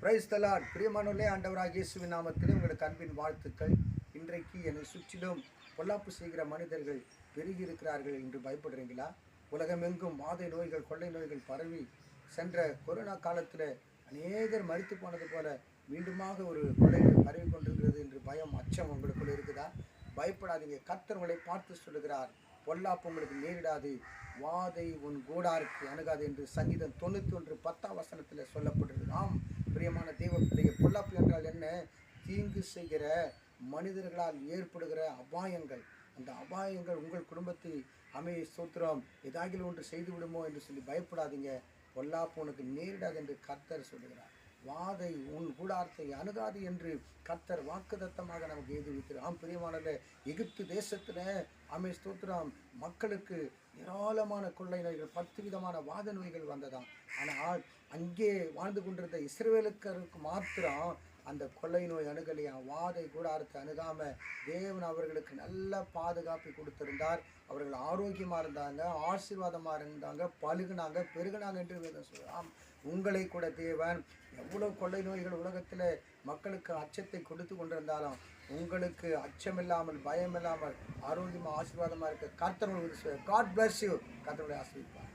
Praise the Lord. பிரியமானவர்களே, ஆண்டவராகிய இயேசுவின் நாமத்திலே உங்களுக்கு அன்பின் வாழ்த்துக்கள். இன்றைக்கு என்னை சுற்றிலும் பொல்லாப்பு செய்கிற மனிதர்கள் பெருகி இருக்கிறார்கள் என்று பயப்படுறீங்களா? உலகமெங்கும் வாதை நோய்கள், கொள்ளை நோய்கள் பரவி சென்ற கொரோனா காலத்தில் அநேகர் மரித்து போனது போல மீண்டுமாக ஒரு கொள்ளை நோய் பரவி கொண்டிருக்கிறது என்று பயம், அச்சம் உங்களுக்குள்ள இருக்குதா? பயப்படாதீங்க. கர்த்தர் உங்களை பார்த்து சொல்லுகிறார், பொல்லாப்பு உங்களுக்கு நேரிடாது, வாதை உன் கூடாருக்கு அணுகாது என்று சங்கீதம் 91:10 சொல்லப்படுகிறது. ஆம் பிரியமான தெய்வ பிள்ளைய, பொல்லாப்பு என்றால் என்ன? தீங்கு செய்கிற மனிதர்களால் ஏற்படுகிற அபாயங்கள். அந்த அபாயங்கள் உங்கள் குடும்பத்தை அமைய ஸ்தோத்திரம் ஏதாகிலும் ஒன்று செய்து விடுமோ என்று சொல்லி பயப்படாதீங்க. பொல்லாப்பு உனக்கு நேரிடாது என்று கர்த்தர் சொல்லுகிறார். வாதை உன் கூடாரத்தை அணுகாது என்று கர்த்தர் வாக்குதத்தமாக நமக்கு எழுதிவிக்கிறார். ஆம் பிரியமானது, எகிப்து தேசத்தில் அமை ஸ்தோத்திரம் மக்களுக்கு ஏராளமான கொள்ளை நோய்கள், 10 விதமான வாத நோய்கள் வந்ததாம். ஆனால் அங்கே வாழ்ந்து கொண்டிருந்த இஸ்ரவேலுக்கு மாத்திரம் அந்த கொள்ளை நோய் அணுகலையா, வாதை கூடாரத்தை அணுகாம தேவன் அவர்களுக்கு நல்ல பாதுகாப்பு கொடுத்திருந்தார். அவர்கள் ஆரோக்கியமாக இருந்தாங்க, ஆசீர்வாதமாக இருந்தாங்க, பழுகுனாங்க, பெருகினாங்க என்று வேதம் சொல்லலாம். உங்களை கூட தேவன் எவ்வளோ கொள்ளை நோய்கள் உலகத்தில் மக்களுக்கு அச்சத்தை கொடுத்து கொண்டிருந்தாலும் உங்களுக்கு அச்சமில்லாமல், பயமில்லாமல், ஆரோக்கியமாக, ஆசீர்வாதமாக இருக்க கர்த்தர். God bless you. கர்த்தருடைய ஆசீர்வாதம்.